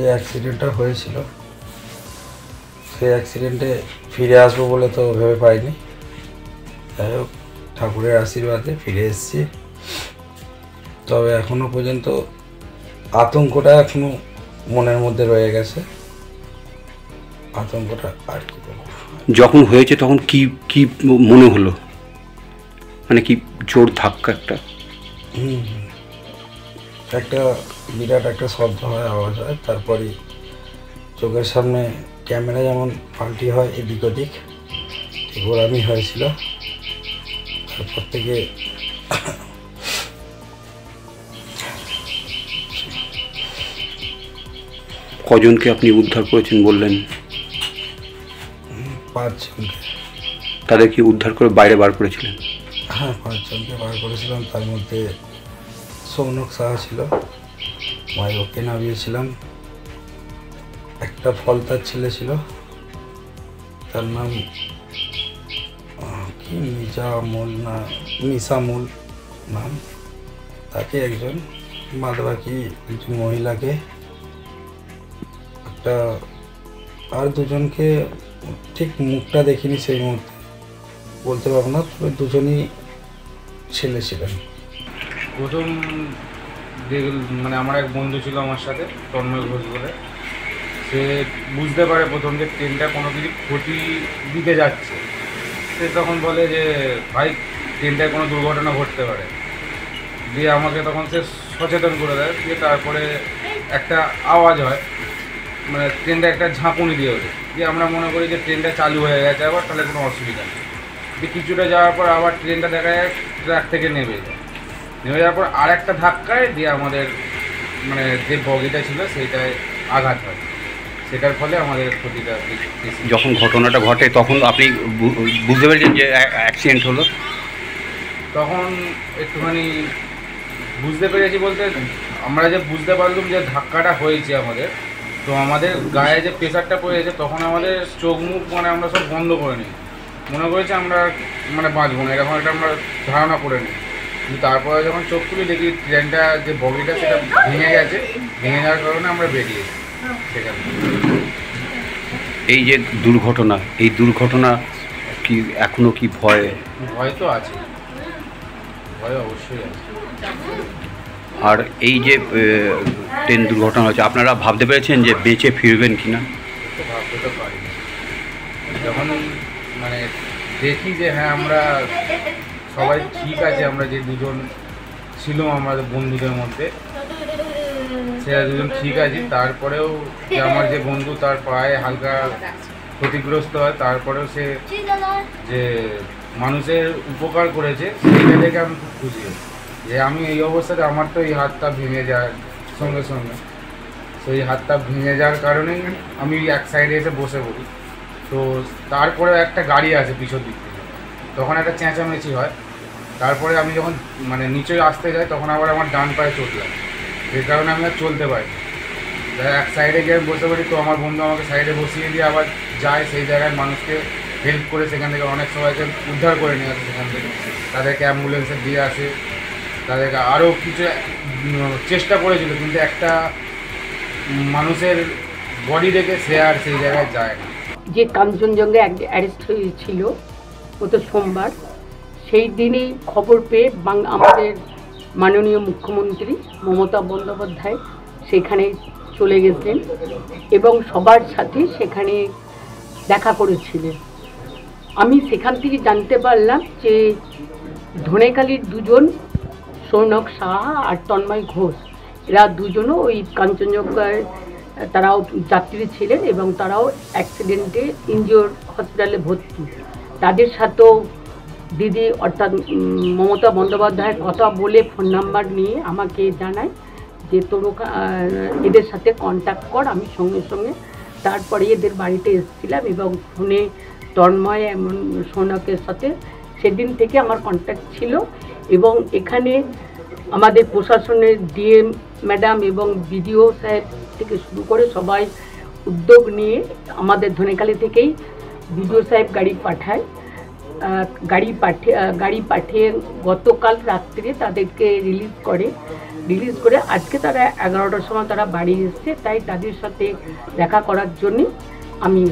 যে অ্যাক্সিডেন্টটা হয়েছিল সেই অ্যাক্সিডেন্টে ফিরে আসবো বলে তো ভেবে পাইনি। যাই হোক, ঠাকুরের আশীর্বাদে ফিরে এসেছি। তবে এখনো পর্যন্ত আতঙ্কটা এখনো মনের মধ্যে রয়ে গেছে, আতঙ্কটা আর কি বলবো। যখন হয়েছে তখন কি কি মনে হলো, মানে কি জোর ধাক্কা একটা? একটা বিরাট একটা শব্দ হয়, আওয়াজ হয়, তারপরে চোখের সামনে ক্যামেরা যেমন পাল্টি হয় এদিক ওদিক, ঠিক ওরমই হয়েছিল। তারপর থেকে কজনকে আপনি উদ্ধার করেছেন বললেন? 5 জনকে। তাদের কি উদ্ধার করে বাইরে বার করেছিলেন? হ্যাঁ, 5 জনকে বার করেছিলাম। তার মধ্যে সৌনক সাহা ছিল, মায়ের ওকে নামিয়েছিলাম। একটা ফলতার ছেলে ছিল, তার নাম কি মিজামুল না মিসামুল নাম, তাকে একজন, বাদ বাকি একজন মহিলাকে, একটা আর 2 জনকে ঠিক মুখটা দেখিনি সেই মুহূর্তে, বলতে পারবো না, তবে 2 জনই ছেলে ছিলেন। প্রথম মানে আমার এক বন্ধু ছিল আমার সাথে, তন্ময় ঘোষ বলে, সে বুঝতে পারে প্রথম যে ট্রেনটা কোনো কিছু ক্ষতি দিতে যাচ্ছে। সে তখন বলে যে ভাই ট্রেনটায় কোনো দুর্ঘটনা ঘটতে পারে, দিয়ে আমাকে তখন সে সচেতন করে দেয়। দিয়ে তারপরে একটা আওয়াজ হয়, মানে ট্রেনটা একটা ঝাঁকুনি দিয়ে ওঠে, দিয়ে আমরা মনে করি যে ট্রেনটা চালু হয়ে গেছে আবার, তাহলে কোনো অসুবিধা নেই। দিয়ে কিছুটা যাওয়ার পর আবার ট্রেনটা দেখা যায় ট্র্যাক থেকে নেমে যাওয়ার পর আর একটা ধাক্কায় দিয়ে আমাদের মানে যে বগিটা ছিল সেইটায় আঘাত হয়, সেটার ফলে আমাদের ক্ষতিটা বেশি। যখন ঘটনাটা ঘটে তখন আপনি বুঝতে পেরেছেন যে অ্যাক্সিডেন্ট হলো? তখন একটুখানি বুঝতে পেরেছি বলতে, আমরা যে বুঝতে পারলাম যে ধাক্কাটা হয়েছে আমাদের, তো আমাদের গায়ে যে প্রেশারটা পড়েছে তখন আমাদের চোখ মুখ মানে আমরা সব বন্ধ করে নিই, মনে করেছি আমরা মানে বাঁচবো না, এরকম একটা আমরা ধারণা করে নিই। কিন্তু তারপরে যখন চোখ খুলে দেখি ট্রেনটা যে বগিটা সেটা ভেঙে গেছে, ভেঙে যাওয়ার কারণে আমরা বেরিয়েছি সেখান থেকে। এই যে দুর্ঘটনা, এই দুর্ঘটনা কি এখনো কি ভয়? ভয় তো আছে, ভয় অবশ্যই আছে। আর এই যে ট্রেন দুর্ঘটনা হচ্ছে, আপনারা ভাবতে পেরেছেন যে বেঁচে ফিরবেন কিনা? তো ভাবতে তো পারি, যখন মানে দেখি যে হ্যাঁ আমরা সবাই ঠিক আছে, আমরা যে 2 জন ছিল আমাদের বন্ধুদের মধ্যে সেরা 2 জন ঠিক আছে, তারপরেও যে আমার যে বন্ধু তার পায়ে হালকা ক্ষতিগ্রস্ত হয়, তারপরেও সে যে মানুষের উপকার করেছে সেইটা দেখে আমি খুব খুশি হই। যে আমি এই অবস্থাতে আমার তো এই হাতটা ভেঙে যায় সঙ্গে সঙ্গে, সেই হাতটা ভেঙে যাওয়ার কারণেই আমি এক সাইডে এসে বসে পড়ি। তো তারপরে একটা গাড়ি আসে পিছন দিক থেকে, তখন একটা চেঁচামেচি হয়। তারপরে আমি যখন মানে নিচে আসতে যাই তখন আবার আমার ডান পায়ে চোট লাগে, যে কারণে আমি আর চলতে পারি। এক সাইডে গিয়ে বসে পড়ি, তো আমার বন্ধু আমাকে সাইডে বসিয়ে দিয়ে আবার যায় সেই জায়গায় মানুষকে হেল্প করে, সেখান থেকে অনেক সবাইকে উদ্ধার করে নিয়ে আসে, সেখান থেকে তাদেরকে অ্যাম্বুলেন্সে দিয়ে আসে, তাদেরকে আরও কিছু চেষ্টা করেছিল, কিন্তু একটা মানুষের বডি দেখে সে আর সেই জায়গায় যায় না। যে কাঞ্চনজঙ্ঘা অ্যারেস্ট হয়েছিল গত সোমবার, সেই দিনেই খবর পেয়ে আমাদের মাননীয় মুখ্যমন্ত্রী মমতা বন্দ্যোপাধ্যায় সেখানে চলে গেছেন এবং সবার সাথে সেখানে দেখা করেছিলেন। আমি সেখান থেকে জানতে পারলাম যে ধনেখালির 2 জন, সৌনক সাহা আর তন্ময় ঘোষ, এরা 2 জনও ওই কাঞ্চনজঙ্ঘায় তারাও যাত্রী ছিলেন এবং তারাও অ্যাক্সিডেন্টে ইনজিওর হসপিটালে ভর্তি। তাদের সাথেও দিদি অর্থাৎ মমতা বন্দ্যোপাধ্যায়ের কথা বলে ফোন নাম্বার নিয়ে আমাকে জানায় যে তোর এদের সাথে কন্ট্যাক্ট কর। আমি সঙ্গে সঙ্গে তারপরে এদের বাড়িতে এসেছিলাম এবং ফোনে তন্ময় এমন সৌনকের সাথে সেদিন থেকে আমার কন্ট্যাক্ট ছিল। এবং এখানে আমাদের প্রশাসনের ডিএম ম্যাডাম এবং বিডিও সাহেব থেকে শুরু করে সবাই উদ্যোগ নিয়ে আমাদের ধনেখালি থেকেই বিডিও সাহেব গাড়ি পাঠিয়ে গতকাল রাত্রে তাদেরকে রিলিজ করে। রিলিজ করে আজকে তারা 11টার সময় তারা বাড়ি এসছে, তাই তাদের সাথে দেখা করার জন্যে আমি